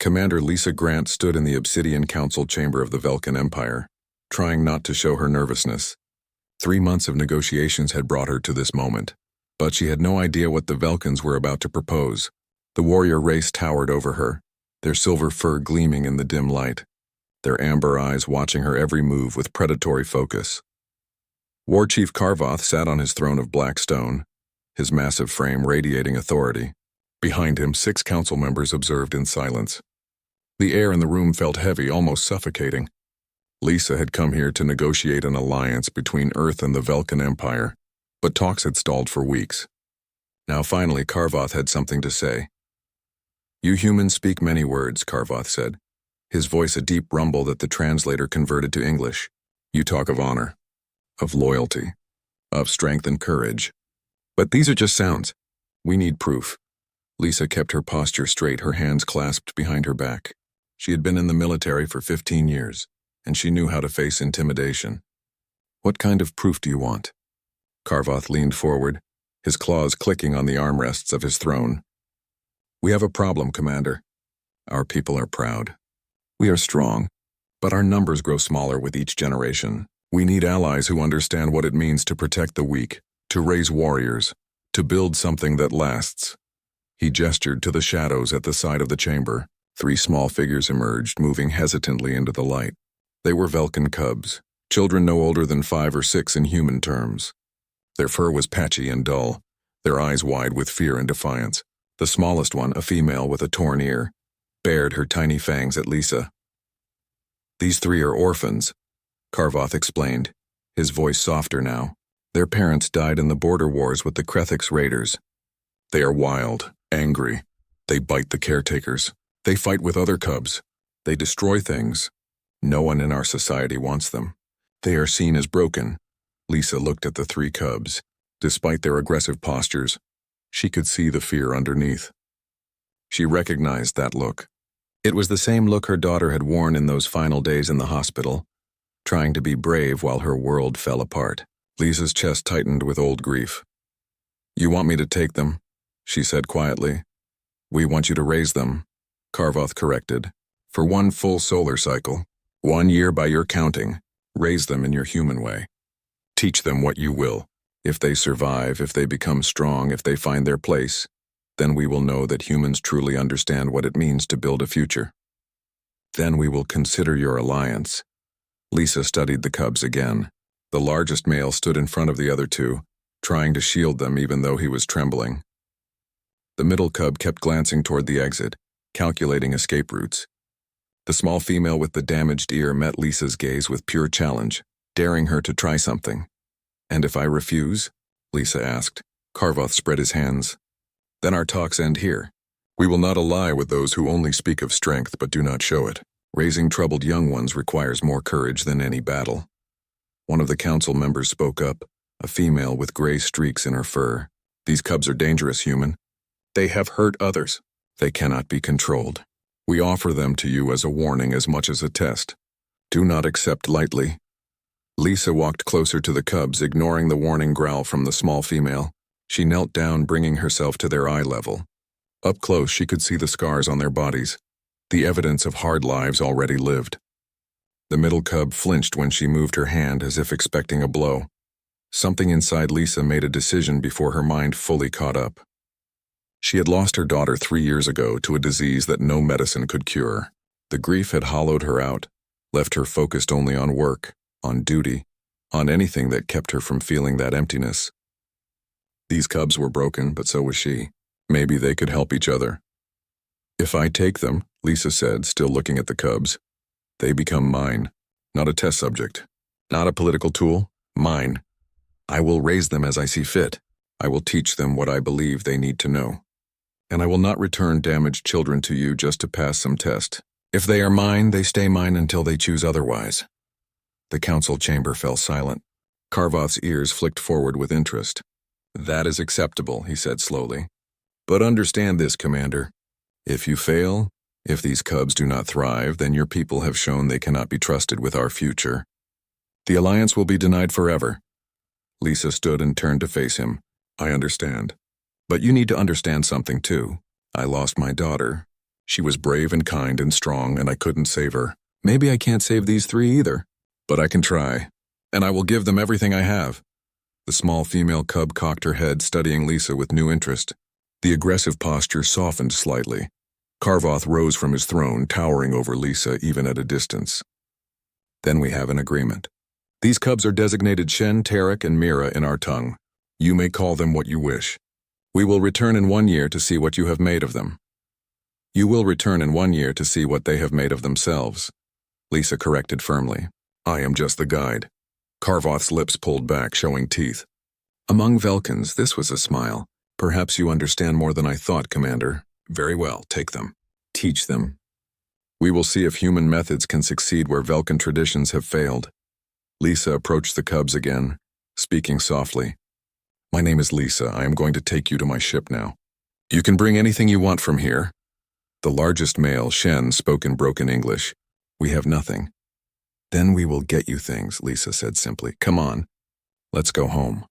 Commander Lisa Grant stood in the Obsidian Council chamber of the Velkan Empire, trying not to show her nervousness. 3 months of negotiations had brought her to this moment, but she had no idea what the Velkans were about to propose. The warrior race towered over her, their silver fur gleaming in the dim light, their amber eyes watching her every move with predatory focus. War Chief Karvoth sat on his throne of black stone, his massive frame radiating authority. Behind him, 6 council members observed in silence. The air in the room felt heavy, almost suffocating. Lisa had come here to negotiate an alliance between Earth and the Velkan Empire, but talks had stalled for weeks. Now finally, Karvoth had something to say. "You humans speak many words," Karvoth said, his voice a deep rumble that the translator converted to English. "You talk of honor, of loyalty, of strength and courage. But these are just sounds. We need proof." Lisa kept her posture straight, her hands clasped behind her back. She had been in the military for 15 years, and she knew how to face intimidation. "What kind of proof do you want?" Karvoth leaned forward, his claws clicking on the armrests of his throne. "We have a problem, Commander. Our people are proud. We are strong, but our numbers grow smaller with each generation. We need allies who understand what it means to protect the weak, to raise warriors, to build something that lasts." He gestured to the shadows at the side of the chamber. 3 small figures emerged, moving hesitantly into the light. They were Velkan cubs, children no older than 5 or 6 in human terms. Their fur was patchy and dull, their eyes wide with fear and defiance. The smallest one, a female with a torn ear, bared her tiny fangs at Lisa. "These 3 are orphans," Karvoth explained, his voice softer now. "Their parents died in the border wars with the Krethix raiders. They are wild, angry. They bite the caretakers. They fight with other cubs. They destroy things. No one in our society wants them. They are seen as broken." Lisa looked at the 3 cubs. Despite their aggressive postures, she could see the fear underneath. She recognized that look. It was the same look her daughter had worn in those final days in the hospital, trying to be brave while her world fell apart. Lisa's chest tightened with old grief. "You want me to take them?" she said quietly. "We want you to raise them," Karvoth corrected. "For 1 full solar cycle, 1 year by your counting, raise them in your human way. Teach them what you will. If they survive, if they become strong, if they find their place, then we will know that humans truly understand what it means to build a future. Then we will consider your alliance." Lisa studied the cubs again. The largest male stood in front of the other 2, trying to shield them even though he was trembling. The middle cub kept glancing toward the exit, calculating escape routes. The small female with the damaged ear met Lisa's gaze with pure challenge, daring her to try something. "And if I refuse?" Lisa asked. Karvoth spread his hands. "Then our talks end here. We will not ally with those who only speak of strength but do not show it. Raising troubled young ones requires more courage than any battle." One of the council members spoke up, a female with gray streaks in her fur. "These cubs are dangerous, human. They have hurt others. They cannot be controlled. We offer them to you as a warning as much as a test. Do not accept lightly." Lisa walked closer to the cubs, ignoring the warning growl from the small female. She knelt down, bringing herself to their eye level. Up close, she could see the scars on their bodies, the evidence of hard lives already lived. The middle cub flinched when she moved her hand as if expecting a blow. Something inside Lisa made a decision before her mind fully caught up. She had lost her daughter 3 years ago to a disease that no medicine could cure. The grief had hollowed her out, left her focused only on work, on duty, on anything that kept her from feeling that emptiness. These cubs were broken, but so was she. Maybe they could help each other. "If I take them," Lisa said, still looking at the cubs, "they become mine. Not a test subject. Not a political tool. Mine. I will raise them as I see fit. I will teach them what I believe they need to know. And I will not return damaged children to you just to pass some test. If they are mine, they stay mine until they choose otherwise." The council chamber fell silent. Karvoth's ears flicked forward with interest. "That is acceptable," he said slowly. "But understand this, Commander. If you fail, if these cubs do not thrive, then your people have shown they cannot be trusted with our future. The alliance will be denied forever." Lisa stood and turned to face him. "I understand. But you need to understand something too. I lost my daughter. She was brave and kind and strong, and I couldn't save her. Maybe I can't save these three either, but I can try, and I will give them everything I have. The small female cub cocked her head, studying Lisa with new interest. The aggressive posture softened slightly. Carvoth rose from his throne, towering over Lisa even at a distance. Then we have an agreement. These cubs are designated Shen, Tarek, and Mira in our tongue. You may call them what you wish. We will return in 1 year to see what you have made of them. You will return in 1 year to see what they have made of themselves. Lisa corrected firmly. I am just the guide. Carvoth's lips pulled back, showing teeth. Among Velkans, this was a smile. Perhaps you understand more than I thought, Commander. Very well, take them. Teach them. We will see if human methods can succeed where Velkan traditions have failed. Lisa approached the cubs again, speaking softly. My name is Lisa. I am going to take you to my ship now. You can bring anything you want from here. The largest male, Shen, spoke in broken English. We have nothing. Then we will get you things, Lisa said simply. Come on. Let's go home.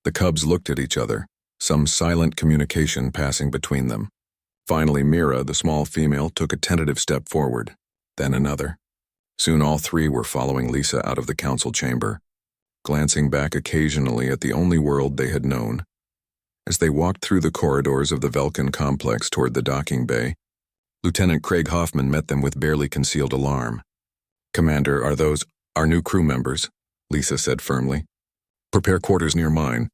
The cubs looked at each other, some silent communication passing between them. Finally, Mira, the small female, took a tentative step forward, then another. Soon all three were following Lisa out of the council chamber, glancing back occasionally at the only world they had known. As they walked through the corridors of the Velkan complex toward the docking bay, Lieutenant Craig Hoffman met them with barely concealed alarm. Commander, are those our new crew members? Lisa said firmly. Prepare quarters near mine,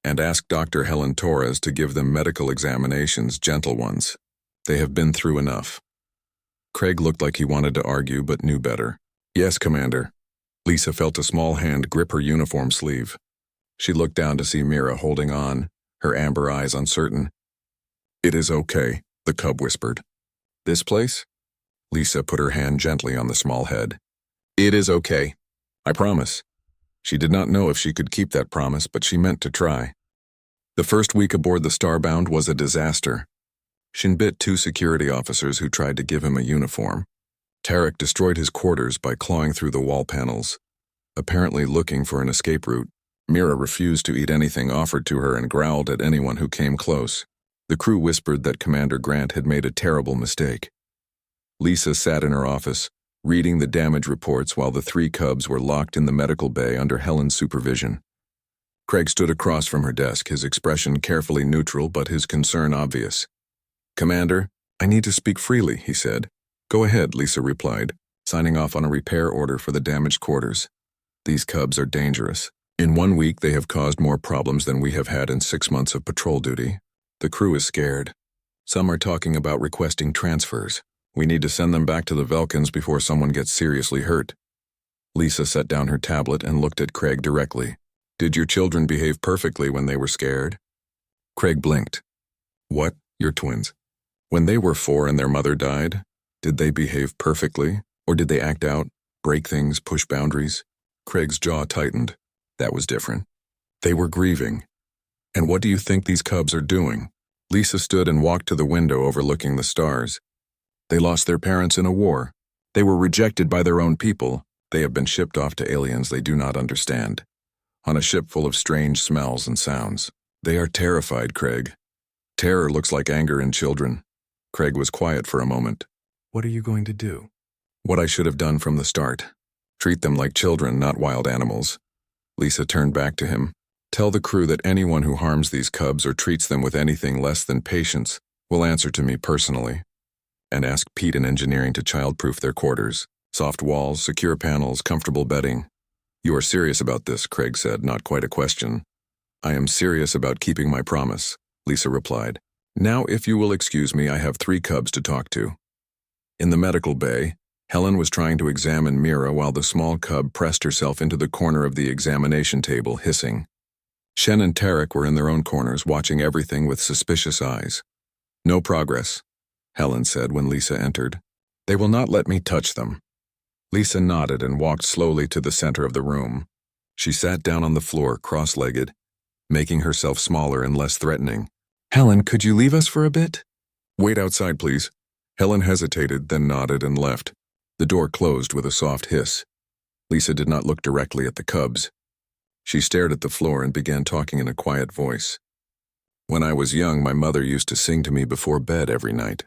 and ask Dr. Helen Torres to give them medical examinations, gentle ones. They have been through enough. Craig looked like he wanted to argue, but knew better. Yes, Commander. Lisa felt a small hand grip her uniform sleeve. She looked down to see Mira holding on, her amber eyes uncertain. It is okay, the cub whispered. This place? Lisa put her hand gently on the small head. It is okay. I promise. She did not know if she could keep that promise, but she meant to try. The first week aboard the Starbound was a disaster. Shin bit 2 security officers who tried to give him a uniform. Tarek destroyed his quarters by clawing through the wall panels, apparently looking for an escape route. Mira refused to eat anything offered to her and growled at anyone who came close. The crew whispered that Commander Grant had made a terrible mistake. Lisa sat in her office, reading the damage reports while the 3 cubs were locked in the medical bay under Helen's supervision. Craig stood across from her desk, his expression carefully neutral but his concern obvious. Commander, I need to speak freely, he said. Go ahead, Lisa replied, signing off on a repair order for the damaged quarters. These cubs are dangerous. In 1 week, they have caused more problems than we have had in 6 months of patrol duty. The crew is scared. Some are talking about requesting transfers. We need to send them back to the Velkans before someone gets seriously hurt. Lisa set down her tablet and looked at Craig directly. Did your children behave perfectly when they were scared? Craig blinked. What? Your twins? When they were 4 and their mother died, did they behave perfectly? Or did they act out, break things, push boundaries? Craig's jaw tightened. That was different. They were grieving. And what do you think these cubs are doing? Lisa stood and walked to the window overlooking the stars. They lost their parents in a war. They were rejected by their own people. They have been shipped off to aliens they do not understand, on a ship full of strange smells and sounds. They are terrified, Craig. Terror looks like anger in children. Craig was quiet for a moment. What are you going to do? What I should have done from the start. Treat them like children, not wild animals. Lisa turned back to him. Tell the crew that anyone who harms these cubs or treats them with anything less than patience will answer to me personally. And ask Pete in engineering to childproof their quarters. Soft walls, secure panels, comfortable bedding. You are serious about this, Craig said, not quite a question. I am serious about keeping my promise, Lisa replied. Now, if you will excuse me, I have 3 cubs to talk to. In the medical bay, Helen was trying to examine Mira while the small cub pressed herself into the corner of the examination table, hissing. Shen and Tarek were in their own corners, watching everything with suspicious eyes. No progress, Helen said when Lisa entered. They will not let me touch them. Lisa nodded and walked slowly to the center of the room. She sat down on the floor, cross-legged, making herself smaller and less threatening. Helen, could you leave us for a bit? Wait outside, please. Helen hesitated, then nodded and left. The door closed with a soft hiss. Lisa did not look directly at the cubs. She stared at the floor and began talking in a quiet voice. When I was young, my mother used to sing to me before bed every night.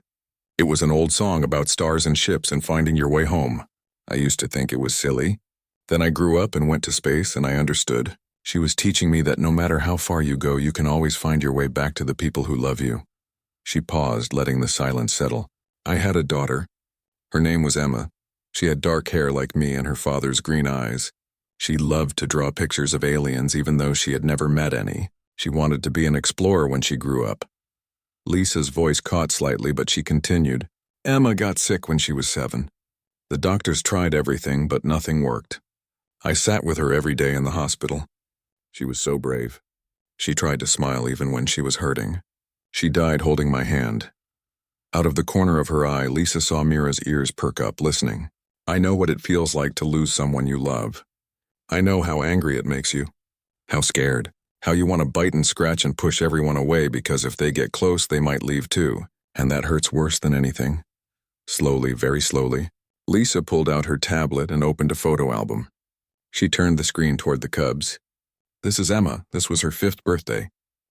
It was an old song about stars and ships and finding your way home. I used to think it was silly. Then I grew up and went to space, and I understood. She was teaching me that no matter how far you go, you can always find your way back to the people who love you. She paused, letting the silence settle. I had a daughter. Her name was Emma. She had dark hair like me and her father's green eyes. She loved to draw pictures of aliens even though she had never met any. She wanted to be an explorer when she grew up. Lisa's voice caught slightly, but she continued. Emma got sick when she was 7. The doctors tried everything, but nothing worked. I sat with her every day in the hospital. She was so brave. She tried to smile even when she was hurting. She died holding my hand. Out of the corner of her eye, Lisa saw Mira's ears perk up, listening. I know what it feels like to lose someone you love. I know how angry it makes you. How scared. How you want to bite and scratch and push everyone away because if they get close, they might leave too. And that hurts worse than anything. Slowly, very slowly, Lisa pulled out her tablet and opened a photo album. She turned the screen toward the cubs. This is Emma. This was her 5th birthday.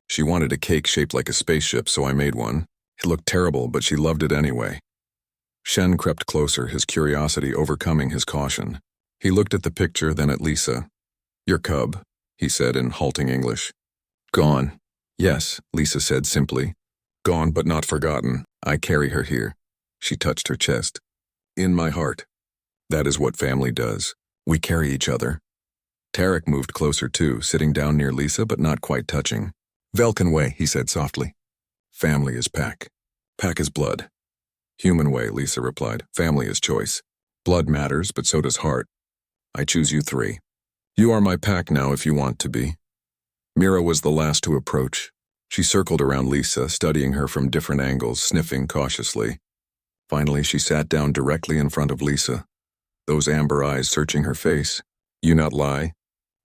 She wanted a cake shaped like a spaceship, so I made one. It looked terrible, but she loved it anyway. Shen crept closer, his curiosity overcoming his caution. He looked at the picture, then at Lisa. Your cub, he said in halting English. Gone. Yes, Lisa said simply. Gone but not forgotten. I carry her here. She touched her chest. In my heart. That is what family does. We carry each other. Tarek moved closer too, sitting down near Lisa but not quite touching. Velkin way, he said softly. Family is pack. Pack is blood. Human way, Lisa replied. Family is choice. Blood matters, but so does heart. I choose you 3. You are my pack now if you want to be. Mira was the last to approach. She circled around Lisa, studying her from different angles, sniffing cautiously. Finally, she sat down directly in front of Lisa, those amber eyes searching her face. You not lie?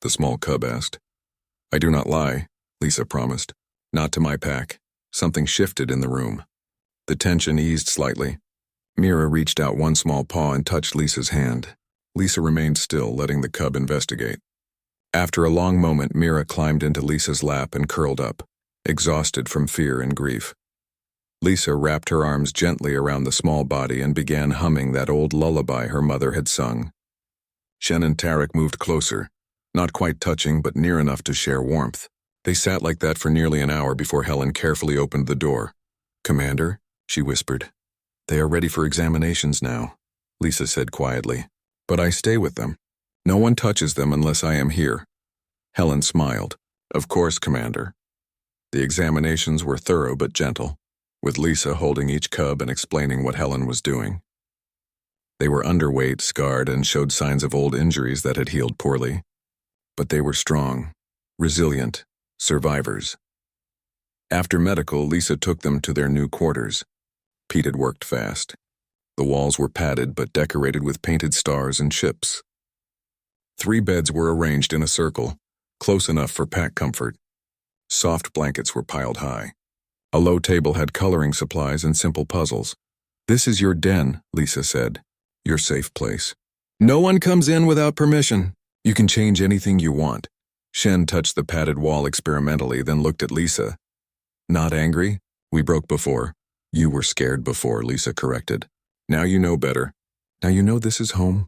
The small cub asked. I do not lie, Lisa promised. Not to my pack. Something shifted in the room. The tension eased slightly. Mira reached out one small paw and touched Lisa's hand. Lisa remained still, letting the cub investigate. After a long moment, Mira climbed into Lisa's lap and curled up, exhausted from fear and grief. Lisa wrapped her arms gently around the small body and began humming that old lullaby her mother had sung. Shen and Tarek moved closer, not quite touching but near enough to share warmth. They sat like that for nearly an hour before Helen carefully opened the door. Commander, she whispered. They are ready for examinations now, Lisa said quietly. But I stay with them. No one touches them unless I am here. Helen smiled. Of course, Commander. The examinations were thorough but gentle, with Lisa holding each cub and explaining what Helen was doing. They were underweight, scarred, and showed signs of old injuries that had healed poorly. But they were strong, resilient, survivors. After medical, Lisa took them to their new quarters. Pete had worked fast. The walls were padded but decorated with painted stars and ships. 3 beds were arranged in a circle, close enough for pack comfort. Soft blankets were piled high. A low table had coloring supplies and simple puzzles. This is your den, Lisa said. Your safe place. No one comes in without permission. You can change anything you want. Shen touched the padded wall experimentally, then looked at Lisa. Not angry? We broke before. You were scared before, Lisa corrected. Now you know better. Now you know this is home.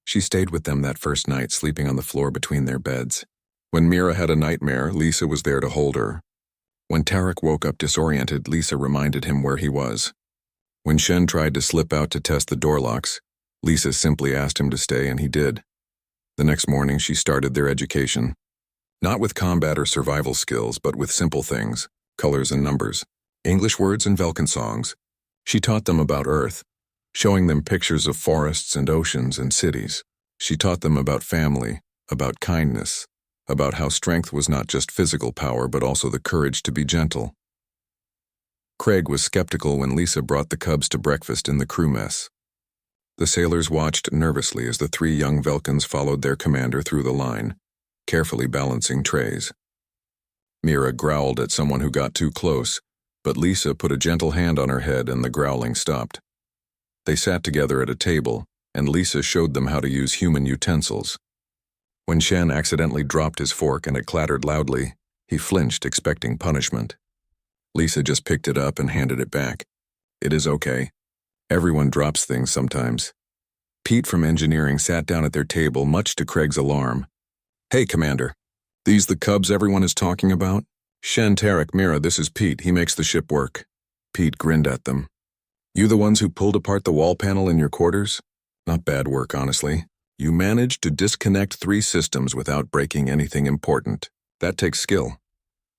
She stayed with them that first night, sleeping on the floor between their beds. When Mira had a nightmare, Lisa was there to hold her. When Tarek woke up disoriented, Lisa reminded him where he was. When Shen tried to slip out to test the door locks, Lisa simply asked him to stay, and he did. The next morning, she started their education. Not with combat or survival skills, but with simple things, colors and numbers, English words and Velkin songs. She taught them about Earth, showing them pictures of forests and oceans and cities. She taught them about family, about kindness, about how strength was not just physical power but also the courage to be gentle. Craig was skeptical when Lisa brought the cubs to breakfast in the crew mess. The sailors watched nervously as the 3 young Velkins followed their commander through the line, carefully balancing trays. Mira growled at someone who got too close, but Lisa put a gentle hand on her head and the growling stopped. They sat together at a table, and Lisa showed them how to use human utensils. When Shen accidentally dropped his fork and it clattered loudly, he flinched, expecting punishment. Lisa just picked it up and handed it back. It is okay. Everyone drops things sometimes. Pete from engineering sat down at their table, much to Craig's alarm. Hey, Commander. These the Cubs everyone is talking about? Shen, Tarek, Mira, this is Pete. He makes the ship work. Pete grinned at them. You the ones who pulled apart the wall panel in your quarters? Not bad work, honestly. You managed to disconnect 3 systems without breaking anything important. That takes skill.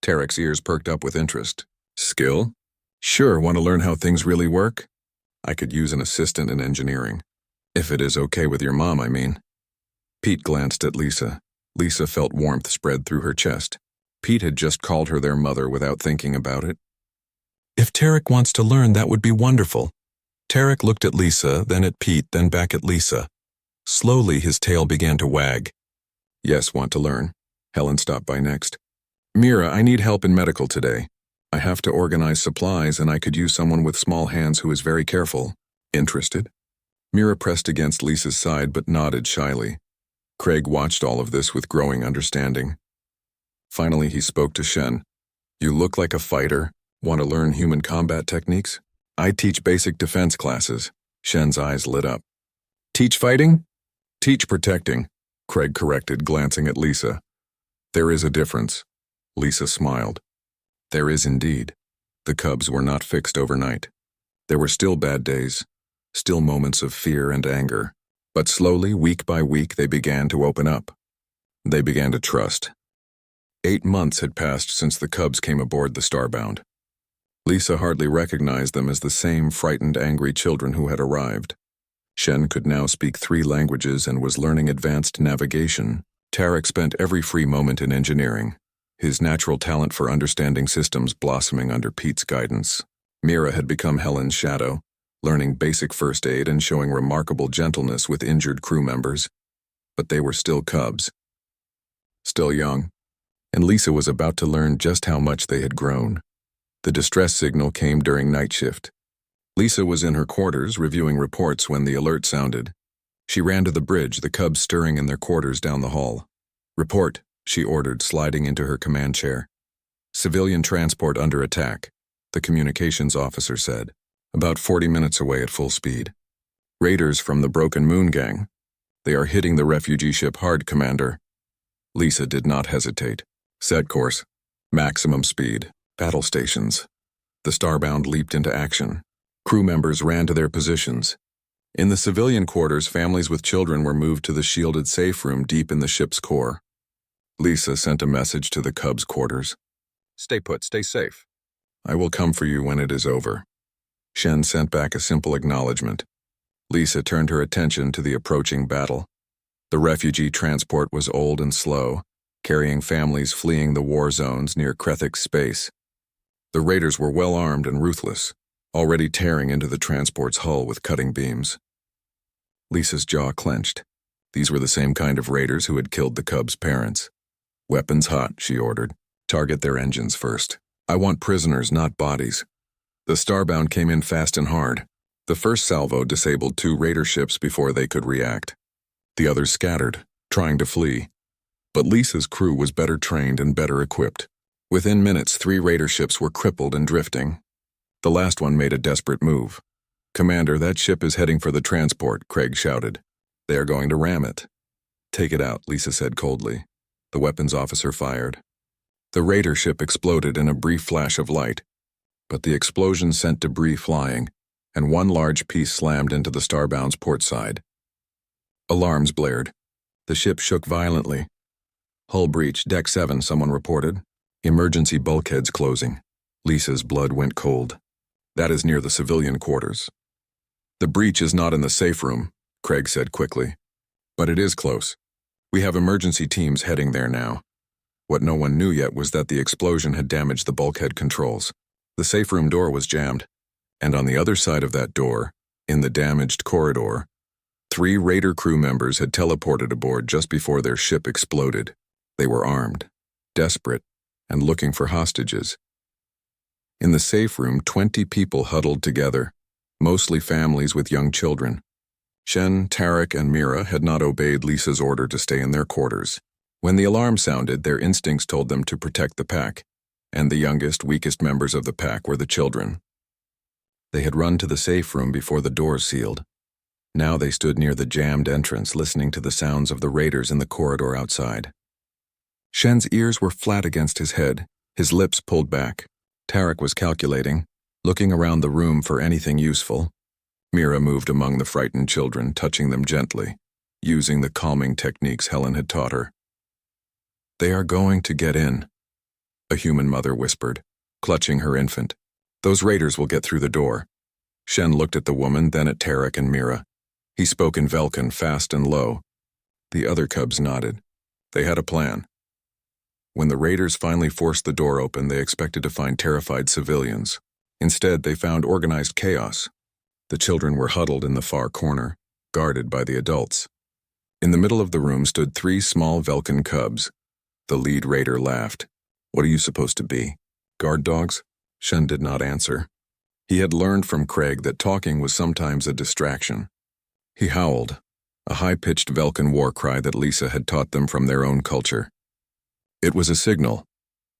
Tarek's ears perked up with interest. Skill? Sure, want to learn how things really work? I could use an assistant in engineering. If it is okay with your mom, I mean. Pete glanced at Lisa. Lisa felt warmth spread through her chest. Pete had just called her their mother without thinking about it. If Tarek wants to learn, that would be wonderful. Tarek looked at Lisa, then at Pete, then back at Lisa. Slowly, his tail began to wag. Yes, want to learn. Helen stopped by next. Mira, I need help in medical today. I have to organize supplies, and I could use someone with small hands who is very careful. Interested? Mira pressed against Lisa's side but nodded shyly. Craig watched all of this with growing understanding. Finally, he spoke to Shen. You look like a fighter. Want to learn human combat techniques? I teach basic defense classes. Shen's eyes lit up. Teach fighting? Teach protecting, Craig corrected, glancing at Lisa. There is a difference. Lisa smiled. There is indeed. The Cubs were not fixed overnight. There were still bad days, still moments of fear and anger. But slowly, week by week, they began to open up. They began to trust. 8 months had passed since the Cubs came aboard the Starbound. Lisa hardly recognized them as the same frightened, angry children who had arrived. Shen could now speak 3 languages and was learning advanced navigation. Tarek spent every free moment in engineering, his natural talent for understanding systems blossoming under Pete's guidance. Mira had become Helen's shadow, learning basic first aid and showing remarkable gentleness with injured crew members. But they were still Cubs. Still young. And Lisa was about to learn just how much they had grown. The distress signal came during night shift. Lisa was in her quarters reviewing reports when the alert sounded. She ran to the bridge, the Cubs stirring in their quarters down the hall. Report, she ordered, sliding into her command chair. Civilian transport under attack, the communications officer said, about 40 minutes away at full speed. Raiders from the Broken Moon Gang. They are hitting the refugee ship hard, Commander. Lisa did not hesitate. Set course. Maximum speed. Battle stations. The Starbound leaped into action. Crew members ran to their positions. In the civilian quarters, families with children were moved to the shielded safe room deep in the ship's core. Lisa sent a message to the Cubs' quarters. Stay put, stay safe. I will come for you when it is over. Shen sent back a simple acknowledgement. Lisa turned her attention to the approaching battle. The refugee transport was old and slow, carrying families fleeing the war zones near Krethik's space. The raiders were well armed and ruthless, already tearing into the transport's hull with cutting beams. Lisa's jaw clenched. These were the same kind of raiders who had killed the Cubs' parents. Weapons hot, she ordered. Target their engines first. I want prisoners, not bodies. The Starbound came in fast and hard. The first salvo disabled 2 raider ships before they could react. The others scattered, trying to flee. But Lisa's crew was better trained and better equipped. Within minutes, 3 raider ships were crippled and drifting. The last one made a desperate move. Commander, that ship is heading for the transport, Craig shouted. They are going to ram it. Take it out, Lisa said coldly. The weapons officer fired. The raider ship exploded in a brief flash of light, but the explosion sent debris flying, and one large piece slammed into the Starbound's port side. Alarms blared. The ship shook violently. Hull breach, deck 7, someone reported. Emergency bulkheads closing. Lisa's blood went cold. That is near the civilian quarters. The breach is not in the safe room, Craig said quickly. But it is close. We have emergency teams heading there now. What no one knew yet was that the explosion had damaged the bulkhead controls. The safe room door was jammed, and on the other side of that door, in the damaged corridor, 3 raider crew members had teleported aboard just before their ship exploded. They were armed, desperate, and looking for hostages. In the safe room, 20 people huddled together, mostly families with young children. Shen, Tarek, and Mira had not obeyed Lisa's order to stay in their quarters. When the alarm sounded, their instincts told them to protect the pack, and the youngest, weakest members of the pack were the children. They had run to the safe room before the doors sealed. Now they stood near the jammed entrance, listening to the sounds of the raiders in the corridor outside. Shen's ears were flat against his head, his lips pulled back. Tarek was calculating, looking around the room for anything useful. Mira moved among the frightened children, touching them gently, using the calming techniques Helen had taught her. "They are going to get in," a human mother whispered, clutching her infant. "Those raiders will get through the door." Shen looked at the woman, then at Tarek and Mira. He spoke in Velkin, fast and low. The other cubs nodded. They had a plan. When the raiders finally forced the door open, they expected to find terrified civilians. Instead, they found organized chaos. The children were huddled in the far corner, guarded by the adults. In the middle of the room stood 3 small Velkin cubs. The lead raider laughed. "What are you supposed to be? Guard dogs?" Shen did not answer. He had learned from Craig that talking was sometimes a distraction. He howled, a high-pitched Velkin war cry that Lisa had taught them from their own culture. It was a signal.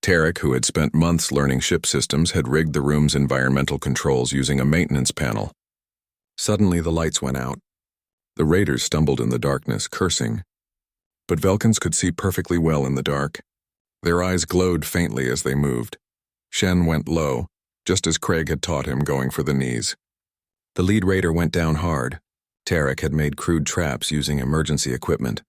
Tarek, who had spent months learning ship systems, had rigged the room's environmental controls using a maintenance panel. Suddenly the lights went out. The raiders stumbled in the darkness, cursing. But Velkins could see perfectly well in the dark. Their eyes glowed faintly as they moved. Shen went low, just as Craig had taught him, going for the knees. The lead raider went down hard. Tarek had made crude traps using emergency equipment.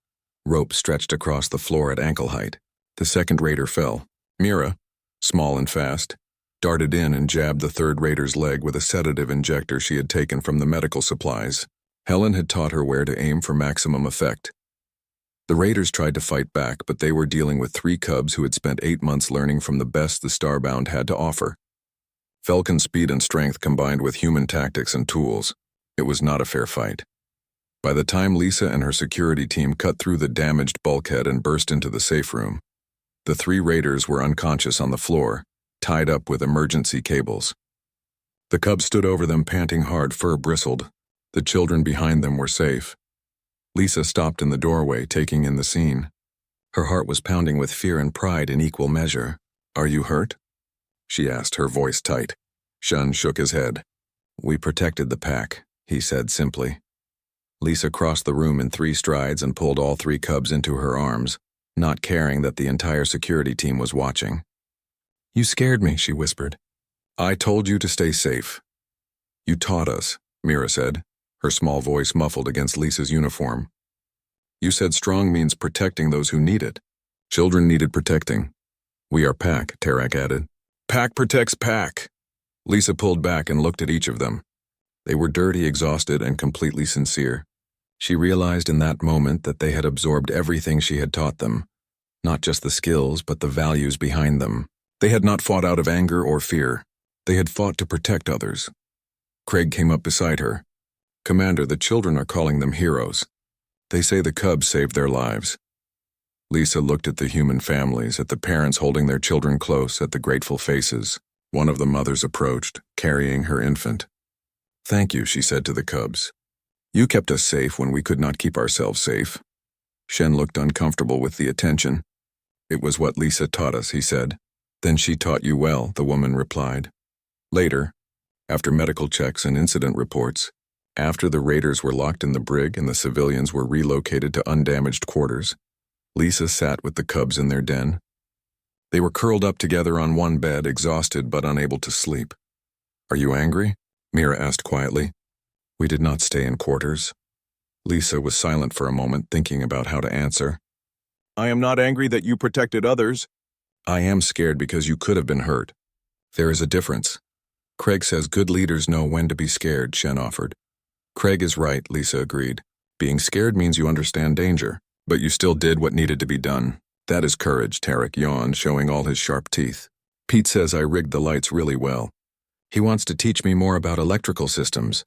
Rope stretched across the floor at ankle height. The second raider fell. Mira, small and fast, darted in and jabbed the third raider's leg with a sedative injector she had taken from the medical supplies. Helen had taught her where to aim for maximum effect. The raiders tried to fight back, but they were dealing with 3 cubs who had spent 8 months learning from the best the Starbound had to offer. Velkin speed and strength combined with human tactics and tools. It was not a fair fight. By the time Lisa and her security team cut through the damaged bulkhead and burst into the safe room, the 3 raiders were unconscious on the floor, tied up with emergency cables. The cubs stood over them, panting hard, fur bristled. The children behind them were safe. Lisa stopped in the doorway, taking in the scene. Her heart was pounding with fear and pride in equal measure. "Are you hurt?" she asked, her voice tight. Shen shook his head. "We protected the pack," he said simply. Lisa crossed the room in 3 strides and pulled all 3 cubs into her arms, not caring that the entire security team was watching. "You scared me," she whispered. "I told you to stay safe." "You taught us," Mira said, her small voice muffled against Lisa's uniform. "You said strong means protecting those who need it. Children needed protecting." "We are pack," Tarek added. "Pack protects pack." Lisa pulled back and looked at each of them. They were dirty, exhausted, and completely sincere. She realized in that moment that they had absorbed everything she had taught them, not just the skills, but the values behind them. They had not fought out of anger or fear. They had fought to protect others. Craig came up beside her. "Commander, the children are calling them heroes. They say the cubs saved their lives." Lisa looked at the human families, at the parents holding their children close, at the grateful faces. One of the mothers approached, carrying her infant. "Thank you," she said to the cubs. "You kept us safe when we could not keep ourselves safe." Shen looked uncomfortable with the attention. "It was what Lisa taught us," he said. "Then she taught you well," the woman replied. Later, after medical checks and incident reports, after the raiders were locked in the brig and the civilians were relocated to undamaged quarters, Lisa sat with the cubs in their den. They were curled up together on one bed, exhausted but unable to sleep. "Are you angry?" Mira asked quietly. "We did not stay in quarters." Lisa was silent for a moment, thinking about how to answer. "I am not angry that you protected others. I am scared because you could have been hurt. There is a difference. Craig says good leaders know when to be scared," Shen offered. "Craig is right," Lisa agreed. "Being scared means you understand danger, but you still did what needed to be done. That is courage," Tarek yawned, showing all his sharp teeth. "Pete says I rigged the lights really well. He wants to teach me more about electrical systems.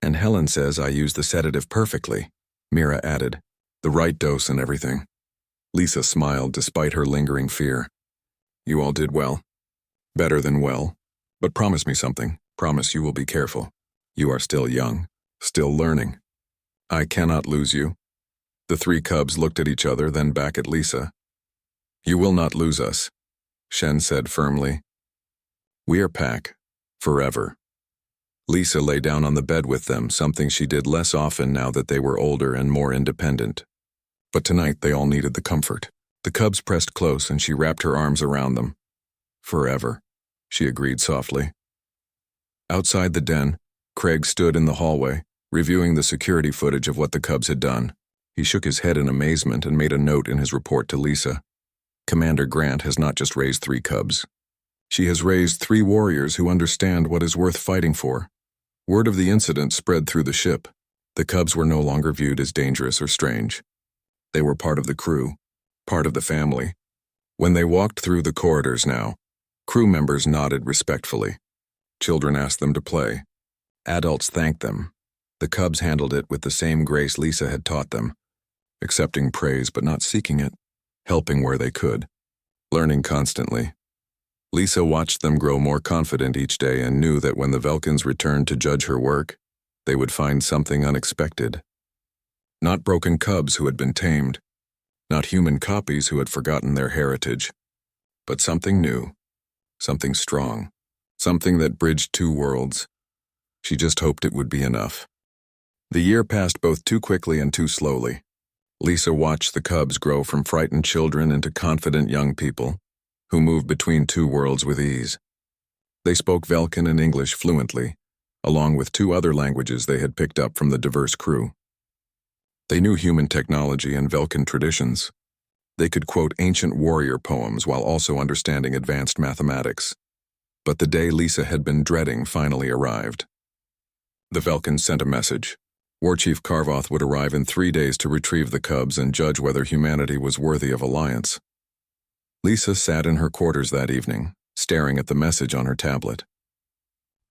And Helen says I used the sedative perfectly," Mira added. "The right dose and everything." Lisa smiled despite her lingering fear. "You all did well. Better than well. But promise me something. Promise you will be careful. You are still young, still learning. I cannot lose you." The 3 cubs looked at each other, then back at Lisa. "You will not lose us," Shen said firmly. "We are pack. Forever." Lisa lay down on the bed with them, something she did less often now that they were older and more independent. But tonight they all needed the comfort. The cubs pressed close and she wrapped her arms around them. Forever, she agreed softly. Outside the den, Craig stood in the hallway, reviewing the security footage of what the cubs had done. He shook his head in amazement and made a note in his report to Lisa. Commander Grant has not just raised 3 cubs. She has raised 3 warriors who understand what is worth fighting for. Word of the incident spread through the ship. The cubs were no longer viewed as dangerous or strange. They were part of the crew, part of the family. When they walked through the corridors now, crew members nodded respectfully. Children asked them to play. Adults thanked them. The cubs handled it with the same grace Lisa had taught them, accepting praise but not seeking it, helping where they could, learning constantly. Lisa watched them grow more confident each day and knew that when the Velkins returned to judge her work, they would find something unexpected. Not broken cubs who had been tamed, not human copies who had forgotten their heritage, but something new, something strong, something that bridged 2 worlds. She just hoped it would be enough. The year passed both too quickly and too slowly. Lisa watched the cubs grow from frightened children into confident young people who moved between 2 worlds with ease. They spoke Velkin and English fluently, along with 2 other languages they had picked up from the diverse crew. They knew human technology and Velkin traditions. They could quote ancient warrior poems while also understanding advanced mathematics. But the day Lisa had been dreading finally arrived. The Velkins sent a message. War Chief Carvoth would arrive in 3 days to retrieve the cubs and judge whether humanity was worthy of alliance. Lisa sat in her quarters that evening, staring at the message on her tablet.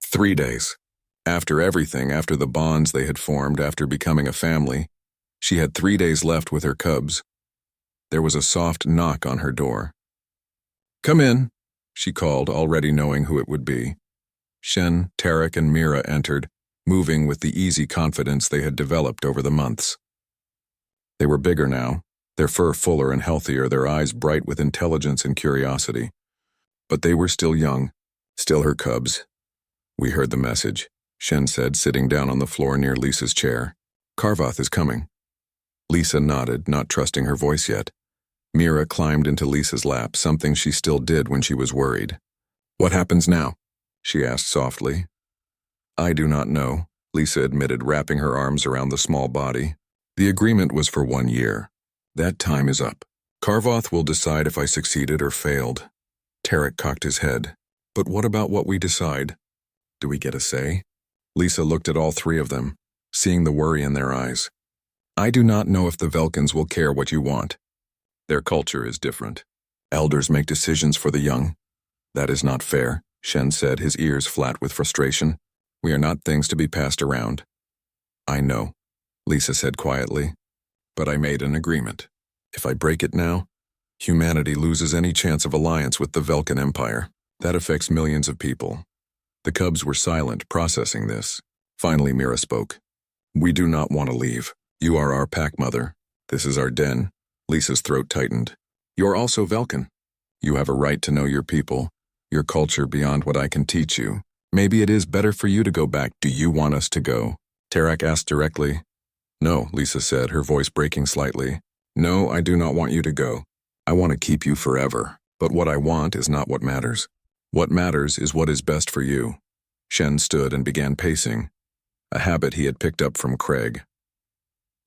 3 days. After everything, after the bonds they had formed, after becoming a family, she had 3 days left with her cubs. There was a soft knock on her door. "Come in," she called, already knowing who it would be. Shen, Tarek, and Mira entered, moving with the easy confidence they had developed over the months. They were bigger now, their fur fuller and healthier, their eyes bright with intelligence and curiosity. But they were still young, still her cubs. "We heard the message," Shen said, sitting down on the floor near Lisa's chair. "Carvoth is coming." Lisa nodded, not trusting her voice yet. Mira climbed into Lisa's lap, something she still did when she was worried. "What happens now?" she asked softly. "I do not know," Lisa admitted, wrapping her arms around the small body. "The agreement was for 1 year. That time is up. Carvoth will decide if I succeeded or failed." Tarek cocked his head. "But what about what we decide? Do we get a say?" Lisa looked at all 3 of them, seeing the worry in their eyes. "I do not know if the Velkins will care what you want. Their culture is different. Elders make decisions for the young. That is not fair," Shen said, his ears flat with frustration. "We are not things to be passed around." "I know," Lisa said quietly. "But I made an agreement. If I break it now, humanity loses any chance of alliance with the Velkin Empire. That affects millions of people." The cubs were silent, processing this. Finally, Mira spoke. "We do not want to leave. You are our pack mother. This is our den." Lisa's throat tightened. "You're also Velkin. You have a right to know your people, your culture beyond what I can teach you. Maybe it is better for you to go back. Do you want us to go?" Tarek asked directly. "No," Lisa said, her voice breaking slightly. "No, I do not want you to go. I want to keep you forever. But what I want is not what matters. What matters is what is best for you." Shen stood and began pacing, a habit he had picked up from Craig.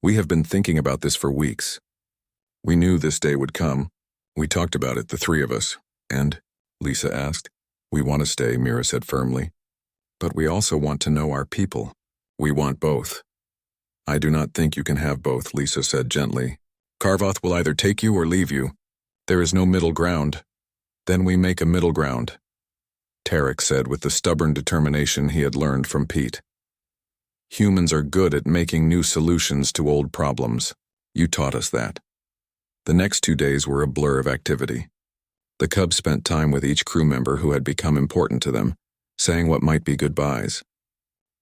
"We have been thinking about this for weeks. We knew this day would come. We talked about it, the 3 of us. And?" Lisa asked. "We want to stay," Mira said firmly. "But we also want to know our people. We want both." "I do not think you can have both," Lisa said gently. "Carvoth will either take you or leave you. There is no middle ground. Then we make a middle ground," Tarek said with the stubborn determination he had learned from Pete. "Humans are good at making new solutions to old problems. You taught us that." The next 2 days were a blur of activity. The cubs spent time with each crew member who had become important to them, saying what might be goodbyes.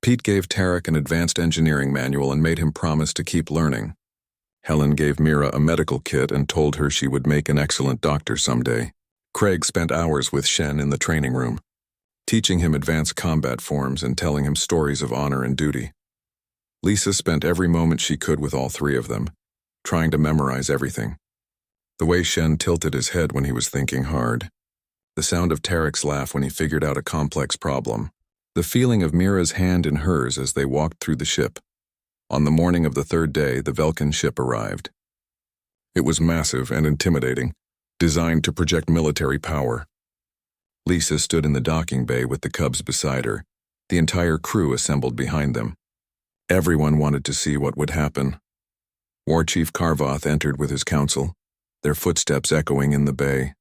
Pete gave Tarek an advanced engineering manual and made him promise to keep learning. Helen gave Mira a medical kit and told her she would make an excellent doctor someday. Craig spent hours with Shen in the training room. teaching him advanced combat forms and telling him stories of honor and duty. Lisa spent every moment she could with all three of them, trying to memorize everything. The way Shen tilted his head when he was thinking hard, the sound of Tarek's laugh when he figured out a complex problem, the feeling of Mira's hand in hers as they walked through the ship. On the morning of the third day, the Velkin ship arrived. It was massive and intimidating, designed to project military power. Lisa stood in the docking bay with the Cubs beside her, the entire crew assembled behind them. Everyone wanted to see what would happen. War Chief Carvoth entered with his council, their footsteps echoing in the bay.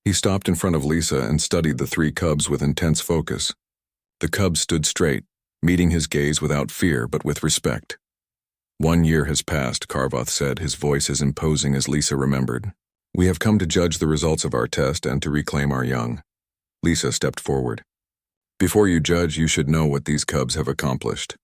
He stopped in front of Lisa and studied the three Cubs with intense focus. The Cubs stood straight, meeting his gaze without fear but with respect. 1 year has passed, Carvoth said, his voice as imposing as Lisa remembered. We have come to judge the results of our test and to reclaim our young. Lisa stepped forward. Before you judge, you should know what these Cubs have accomplished.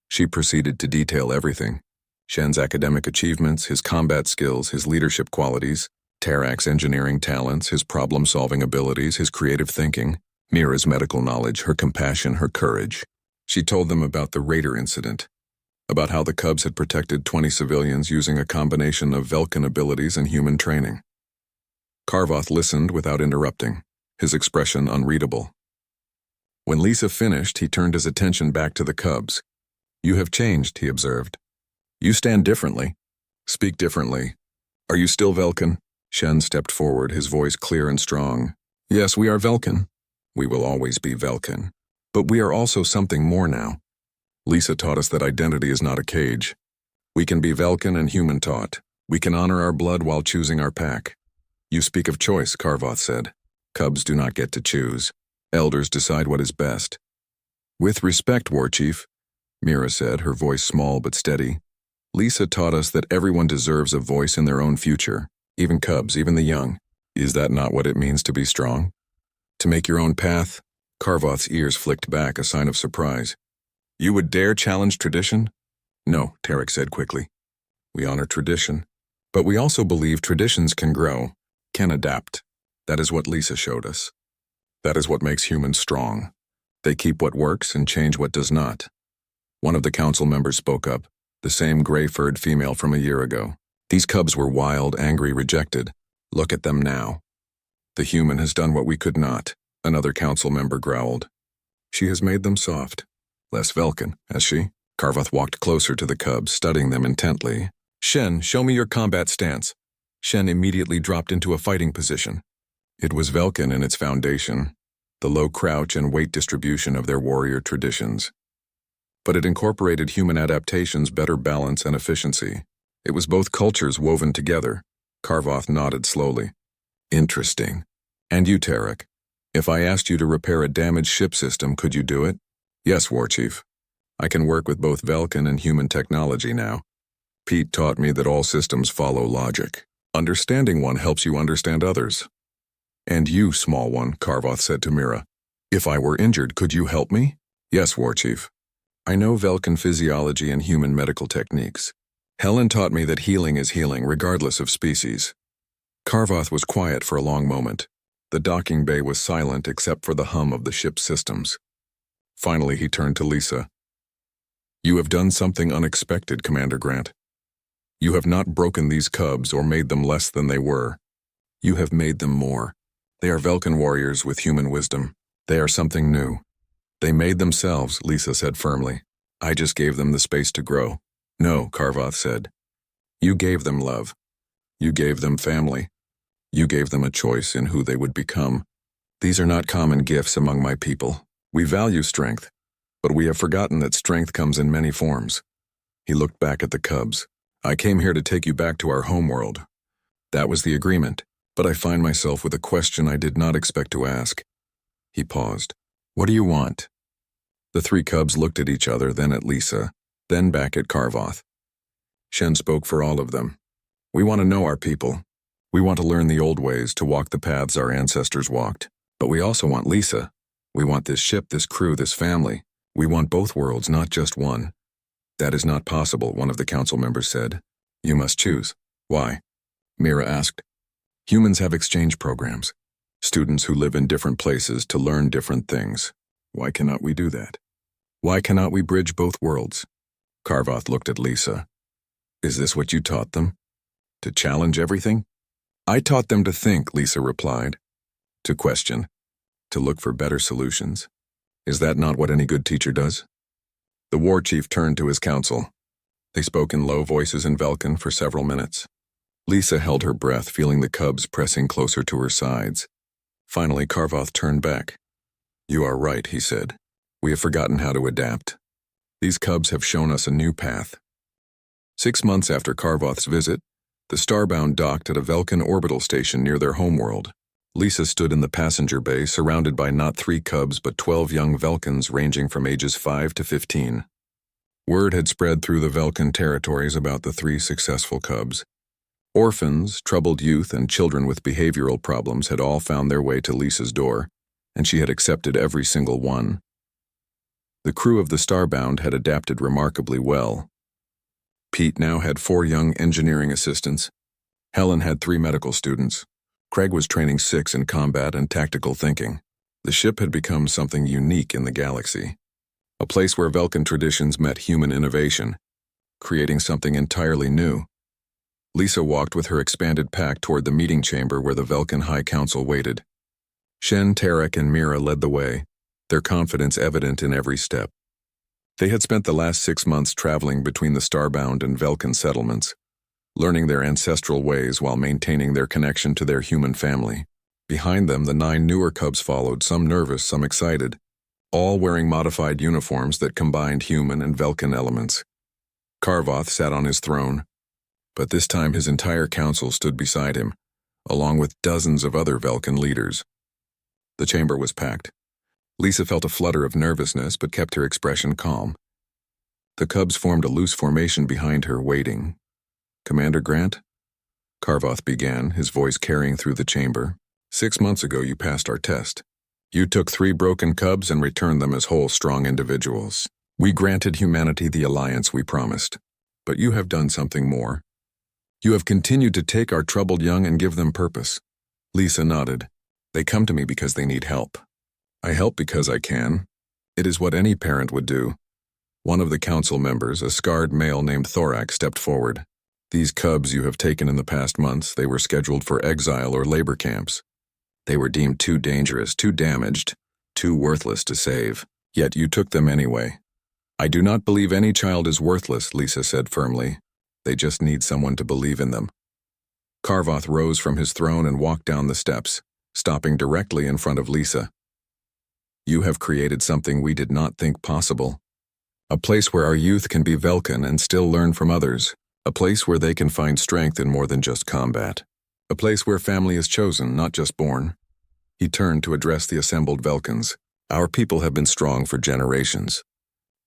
She proceeded to detail everything. Shen's academic achievements, his combat skills, his leadership qualities, Tarek's engineering talents, his problem-solving abilities, his creative thinking, Mira's medical knowledge, her compassion, her courage. She told them about the Raider incident, about how the Cubs had protected 20 civilians using a combination of Velkin abilities and human training. Carvoth listened without interrupting, his expression unreadable. When Lisa finished, he turned his attention back to the Cubs. You have changed, he observed. You stand differently. Speak differently. Are you still Velkin? Shen stepped forward, his voice clear and strong. Yes, we are Velkin. We will always be Velkin. But we are also something more now. Lisa taught us that identity is not a cage. We can be Velkin and human taught. We can honor our blood while choosing our pack. You speak of choice, Carvoth said. Cubs do not get to choose. Elders decide what is best. With respect, War Chief, Mira said, her voice small but steady. Lisa taught us that everyone deserves a voice in their own future, even Cubs, even the young. Is that not what it means to be strong? To make your own path? Carvoth's ears flicked back, a sign of surprise. You would dare challenge tradition? No, Tarek said quickly. We honor tradition, but we also believe traditions can grow, can adapt. That is what Lisa showed us. That is what makes humans strong. They keep what works and change what does not. One of the council members spoke up, the same gray-furred female from a year ago. These Cubs were wild, angry, rejected. Look at them now. The human has done what we could not, another council member growled. She has made them soft. Less Velkin, has she? Carvoth walked closer to the Cubs, studying them intently. Shen, show me your combat stance. Shen immediately dropped into a fighting position. It was Velkin in its foundation, the low crouch and weight distribution of their warrior traditions. But it incorporated human adaptations, better balance and efficiency. It was both cultures woven together. Carvoth nodded slowly. Interesting. And you, Tarek? If I asked you to repair a damaged ship system, could you do it? Yes, War Chief. I can work with both Velkin and human technology now. Pete taught me that all systems follow logic. Understanding one helps you understand others. And you, small one, Carvoth said to Mira. If I were injured, could you help me? Yes, War Chief. I know Velkin physiology and human medical techniques. Helen taught me that healing is healing regardless of species. Carvoth was quiet for a long moment. The docking bay was silent except for the hum of the ship's systems. Finally, he turned to Lisa. You have done something unexpected, Commander Grant. You have not broken these Cubs or made them less than they were. You have made them more. They are Velkin warriors with human wisdom. They are something new. They made themselves, Lisa said firmly. I just gave them the space to grow. No, Carvoth said. You gave them love. You gave them family. You gave them a choice in who they would become. These are not common gifts among my people. We value strength, but we have forgotten that strength comes in many forms. He looked back at the Cubs. I came here to take you back to our homeworld. That was the agreement, but I find myself with a question I did not expect to ask. He paused. What do you want? The three Cubs looked at each other, then at Lisa, then back at Carvoth. Shen spoke for all of them. We want to know our people. We want to learn the old ways, to walk the paths our ancestors walked. But we also want Lisa. We want this ship, this crew, this family. We want both worlds, not just one. That is not possible, one of the council members said. You must choose. Why? Mira asked. Humans have exchange programs. students who live in different places to learn different things. Why cannot we do that? Why cannot we bridge both worlds? Carvoth looked at Lisa. Is this what you taught them? To challenge everything? I taught them to think, Lisa replied. To question. To look for better solutions. Is that not what any good teacher does? The war chief turned to his council. They spoke in low voices in Velkin for several minutes. Lisa held her breath, feeling the cubs pressing closer to her sides. Finally, Carvoth turned back. You are right, he said. We have forgotten how to adapt. These cubs have shown us a new path. 6 months after Carvoth's visit, the Starbound docked at a Velkin orbital station near their homeworld. Lisa stood in the passenger bay, surrounded by not 3 cubs but 12 young Velkins ranging from ages 5 to 15. Word had spread through the Velkin territories about the 3 successful cubs. Orphans, troubled youth, and children with behavioral problems had all found their way to Lisa's door, and she had accepted every single one. The crew of the Starbound had adapted remarkably well. Pete now had 4 young engineering assistants. Helen had 3 medical students. Craig was training 6 in combat and tactical thinking. The ship had become something unique in the galaxy. A place where Velkin traditions met human innovation, creating something entirely new. Lisa walked with her expanded pack toward the meeting chamber where the Velkin High Council waited. Shen, Tarek, and Mira led the way, their confidence evident in every step. They had spent the last 6 months traveling between the Starbound and Velkin settlements, learning their ancestral ways while maintaining their connection to their human family. Behind them, the 9 newer cubs followed, some nervous, some excited, all wearing modified uniforms that combined human and Velkin elements. Carvoth sat on his throne, but this time his entire council stood beside him, along with dozens of other Velkin leaders. The chamber was packed. Lisa felt a flutter of nervousness but kept her expression calm. The cubs formed a loose formation behind her, waiting. Commander Grant? Carvoth began, his voice carrying through the chamber. 6 months ago you passed our test. You took 3 broken cubs and returned them as whole, strong individuals. We granted humanity the alliance we promised. But you have done something more. You have continued to take our troubled young and give them purpose. Lisa nodded. They come to me because they need help. I help because I can. It is what any parent would do. One of the council members, a scarred male named Thorak, stepped forward. These cubs you have taken in the past months, they were scheduled for exile or labor camps. They were deemed too dangerous, too damaged, too worthless to save. Yet you took them anyway. I do not believe any child is worthless, Lisa said firmly. They just need someone to believe in them. Carvoth rose from his throne and walked down the steps, stopping directly in front of Lisa. You have created something we did not think possible. A place where our youth can be Velkin and still learn from others. A place where they can find strength in more than just combat. A place where family is chosen, not just born. He turned to address the assembled Velkins. Our people have been strong for generations,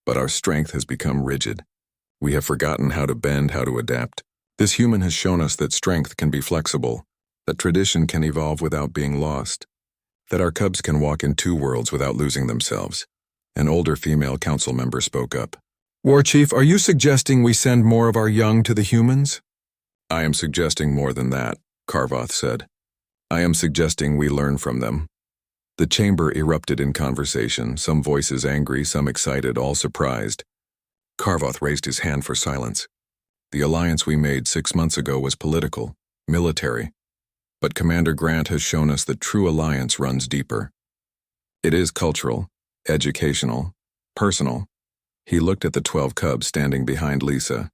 but our strength has become rigid. We have forgotten how to bend, how to adapt. This human has shown us that strength can be flexible, that tradition can evolve without being lost, that our cubs can walk in 2 worlds without losing themselves. An older female council member spoke up. War Chief, are you suggesting we send more of our young to the humans? I am suggesting more than that, Carvoth said. I am suggesting we learn from them. The chamber erupted in conversation, some voices angry, some excited, all surprised. Carvoth raised his hand for silence. The alliance we made 6 months ago was political, military, but Commander Grant has shown us that true alliance runs deeper. It is cultural, educational, personal. He looked at the 12 cubs standing behind Lisa.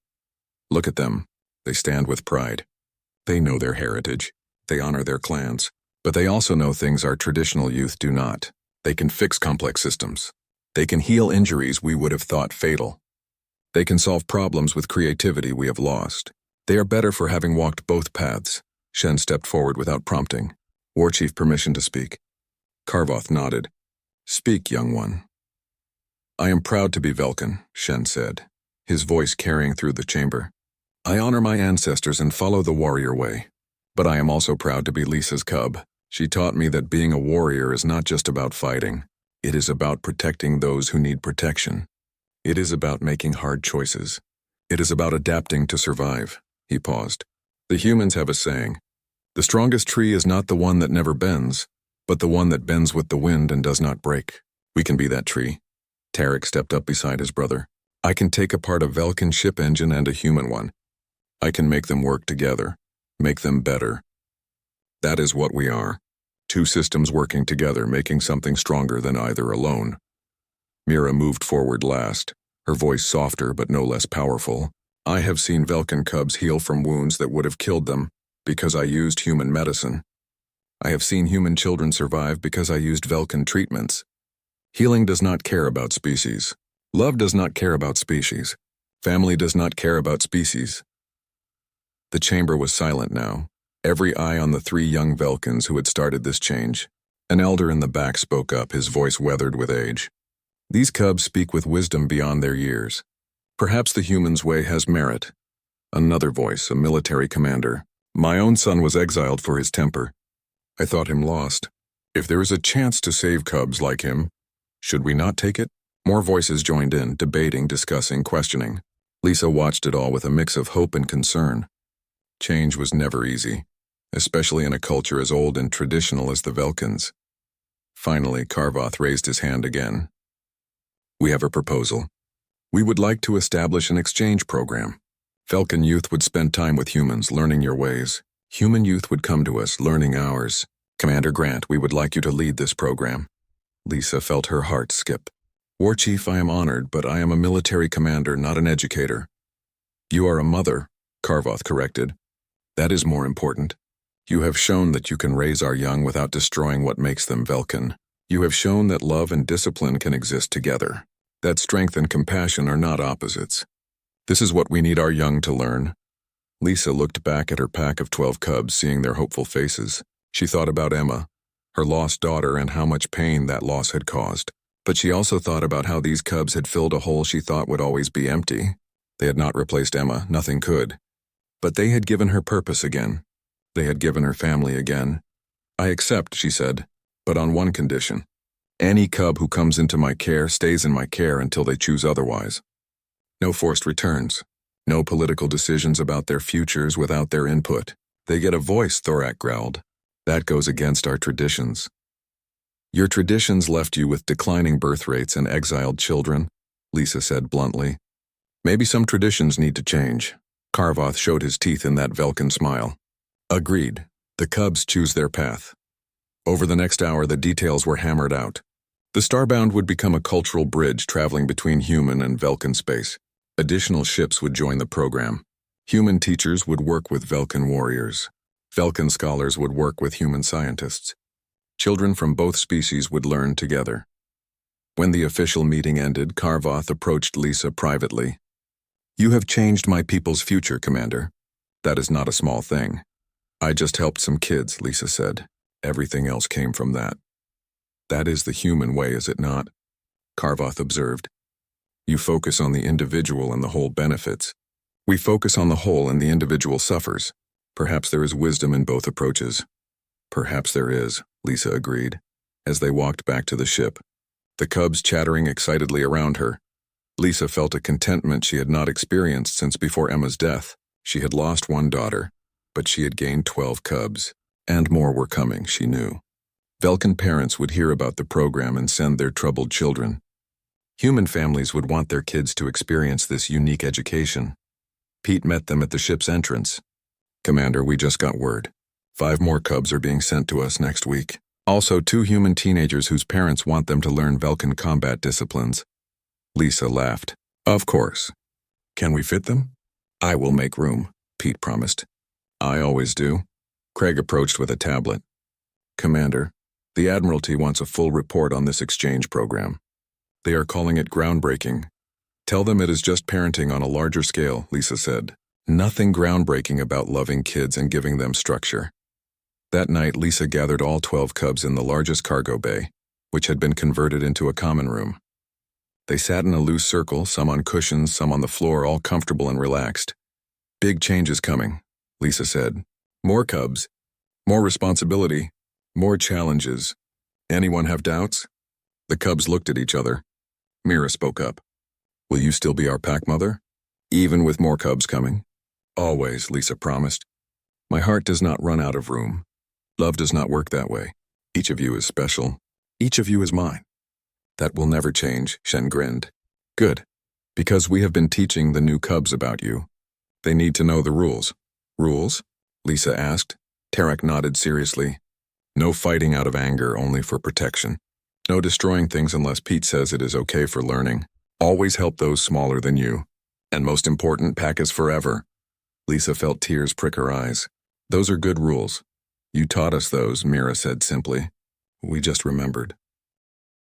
Look at them. They stand with pride. They know their heritage. They honor their clans. But they also know things our traditional youth do not. They can fix complex systems. They can heal injuries we would have thought fatal. They can solve problems with creativity we have lost. They are better for having walked both paths. Shen stepped forward without prompting. War Chief, permission to speak. Carvoth nodded. Speak, young one. I am proud to be Velkin, Shen said, his voice carrying through the chamber. I honor my ancestors and follow the warrior way. But I am also proud to be Lisa's cub. She taught me that being a warrior is not just about fighting. It is about protecting those who need protection. It is about making hard choices. It is about adapting to survive. He paused. The humans have a saying. The strongest tree is not the one that never bends, but the one that bends with the wind and does not break. We can be that tree. Tarek stepped up beside his brother. I can take apart a Velkin ship engine and a human one. I can make them work together, make them better. That is what we are. Two systems working together, making something stronger than either alone. Mira moved forward last, her voice softer but no less powerful. I have seen Velkin cubs heal from wounds that would have killed them because I used human medicine. I have seen human children survive because I used Velkin treatments. Healing does not care about species. Love does not care about species. Family does not care about species. The chamber was silent now, every eye on the three young Velkins who had started this change. An elder in the back spoke up, his voice weathered with age. These cubs speak with wisdom beyond their years. Perhaps the human's way has merit. Another voice, a military commander. My own son was exiled for his temper. I thought him lost. If there is a chance to save cubs like him, should we not take it? More voices joined in, debating, discussing, questioning. Lisa watched it all with a mix of hope and concern. Change was never easy, especially in a culture as old and traditional as the Velkins. Finally, Karvoth raised his hand again. We have a proposal. We would like to establish an exchange program. Velkin youth would spend time with humans, learning your ways. Human youth would come to us, learning ours. Commander Grant, we would like you to lead this program. Lisa felt her heart skip. War Chief, I am honored, but I am a military commander, not an educator. You are a mother, Karvoth corrected. That is more important. You have shown that you can raise our young without destroying what makes them Velkin. You have shown that love and discipline can exist together, that strength and compassion are not opposites. This is what we need our young to learn. Lisa looked back at her pack of 12 cubs, seeing their hopeful faces. She thought about Emma, her lost daughter, and how much pain that loss had caused. But she also thought about how these cubs had filled a hole she thought would always be empty. They had not replaced Emma, nothing could. But they had given her purpose again. They had given her family again. I accept, she said, but on one condition. Any cub who comes into my care stays in my care until they choose otherwise. No forced returns. No political decisions about their futures without their input. They get a voice, Thorak growled. That goes against our traditions. Your traditions left you with declining birth rates and exiled children, Lisa said bluntly. Maybe some traditions need to change. Karvoth showed his teeth in that Velkin smile. Agreed. The cubs choose their path. Over the next hour, the details were hammered out. The Starbound would become a cultural bridge traveling between human and Velkin space. Additional ships would join the program. Human teachers would work with Velkin warriors. Velkin scholars would work with human scientists. Children from both species would learn together. When the official meeting ended, Karvoth approached Lisa privately. You have changed my people's future, Commander. That is not a small thing. I just helped some kids, Lisa said. Everything else came from that. That is the human way, is it not? Karvoth observed. You focus on the individual and the whole benefits. We focus on the whole and the individual suffers. Perhaps there is wisdom in both approaches. Perhaps there is, Lisa agreed, as they walked back to the ship, the cubs chattering excitedly around her. Lisa felt a contentment she had not experienced since before Emma's death. She had lost one daughter, but she had gained 12 cubs, and more were coming, she knew. Velkin parents would hear about the program and send their troubled children. Human families would want their kids to experience this unique education. Pete met them at the ship's entrance. Commander, we just got word. 5 more cubs are being sent to us next week. Also 2 human teenagers whose parents want them to learn Velkin combat disciplines. Lisa laughed. Of course. Can we fit them? I will make room, Pete promised. I always do. Craig approached with a tablet. Commander, the Admiralty wants a full report on this exchange program. They are calling it groundbreaking. Tell them it is just parenting on a larger scale, Lisa said. Nothing groundbreaking about loving kids and giving them structure. That night, Lisa gathered all 12 cubs in the largest cargo bay, which had been converted into a common room. They sat in a loose circle, some on cushions, some on the floor, all comfortable and relaxed. Big changes coming, Lisa said. More cubs, more responsibility, more challenges. Anyone have doubts? The cubs looked at each other. Mira spoke up. Will you still be our pack mother? Even with more cubs coming? Always, Lisa promised. My heart does not run out of room. Love does not work that way. Each of you is special. Each of you is mine. That will never change, Shen grinned. Good. Because we have been teaching the new cubs about you. They need to know the rules. Rules? Lisa asked. Tarek nodded seriously. No fighting out of anger, only for protection. No destroying things unless Pete says it is okay for learning. Always help those smaller than you. And most important, pack is forever. Lisa felt tears prick her eyes. Those are good rules. You taught us those, Mira said simply. We just remembered.